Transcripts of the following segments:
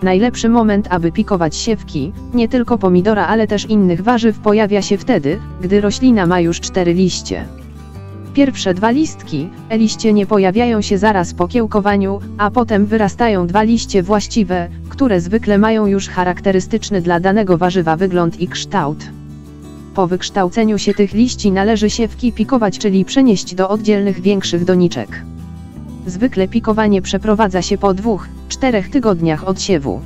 Najlepszy moment, aby pikować siewki, nie tylko pomidora, ale też innych warzyw, pojawia się wtedy, gdy roślina ma już 4 liście. Pierwsze 2 listki, liście nie pojawiają się zaraz po kiełkowaniu, a potem wyrastają 2 liście właściwe, które zwykle mają już charakterystyczny dla danego warzywa wygląd i kształt. Po wykształceniu się tych liści należy siewki pikować, czyli przenieść do oddzielnych większych doniczek. Zwykle pikowanie przeprowadza się po 2–4 tygodniach od siewu.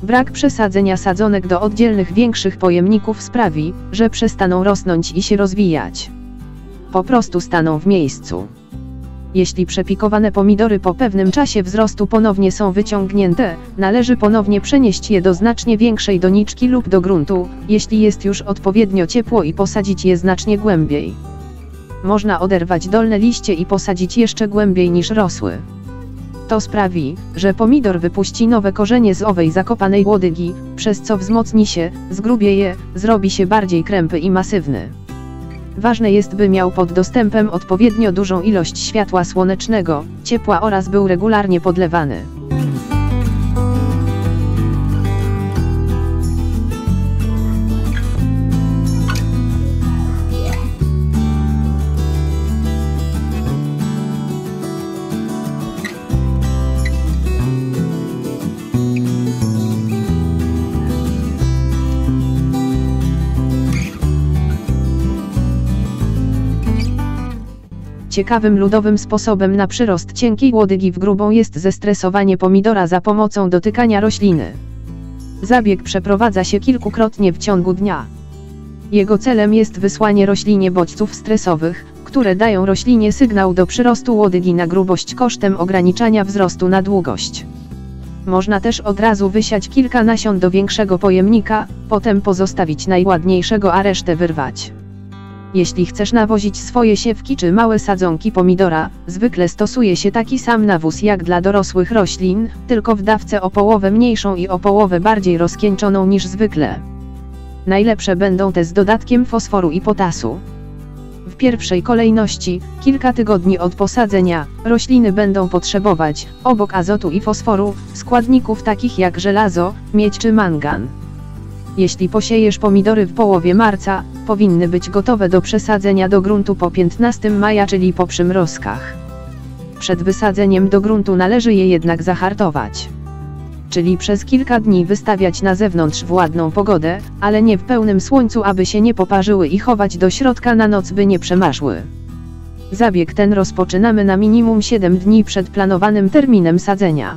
Brak przesadzenia sadzonek do oddzielnych większych pojemników sprawi, że przestaną rosnąć i się rozwijać. Po prostu staną w miejscu. Jeśli przepikowane pomidory po pewnym czasie wzrostu ponownie są wyciągnięte, należy ponownie przenieść je do znacznie większej doniczki lub do gruntu, jeśli jest już odpowiednio ciepło, i posadzić je znacznie głębiej. Można oderwać dolne liście i posadzić jeszcze głębiej niż rosły. To sprawi, że pomidor wypuści nowe korzenie z owej zakopanej łodygi, przez co wzmocni się, zgrubieje, zrobi się bardziej krępy i masywny. Ważne jest, by miał pod dostępem odpowiednio dużą ilość światła słonecznego, ciepła oraz był regularnie podlewany. Ciekawym ludowym sposobem na przyrost cienkiej łodygi w grubą jest zestresowanie pomidora za pomocą dotykania rośliny. Zabieg przeprowadza się kilkukrotnie w ciągu dnia. Jego celem jest wysłanie roślinie bodźców stresowych, które dają roślinie sygnał do przyrostu łodygi na grubość kosztem ograniczania wzrostu na długość. Można też od razu wysiać kilka nasion do większego pojemnika, potem pozostawić najładniejszego, a resztę wyrwać. Jeśli chcesz nawozić swoje siewki czy małe sadzonki pomidora, zwykle stosuje się taki sam nawóz jak dla dorosłych roślin, tylko w dawce o połowę mniejszą i o połowę bardziej rozcieńczoną niż zwykle. Najlepsze będą te z dodatkiem fosforu i potasu. W pierwszej kolejności, kilka tygodni od posadzenia, rośliny będą potrzebować, obok azotu i fosforu, składników takich jak żelazo, miedź czy mangan. Jeśli posiejesz pomidory w połowie marca, powinny być gotowe do przesadzenia do gruntu po 15 maja, czyli po przymrozkach. Przed wysadzeniem do gruntu należy je jednak zahartować. Czyli przez kilka dni wystawiać na zewnątrz w ładną pogodę, ale nie w pełnym słońcu, aby się nie poparzyły, i chować do środka na noc, by nie przemarzły. Zabieg ten rozpoczynamy na minimum 7 dni przed planowanym terminem sadzenia.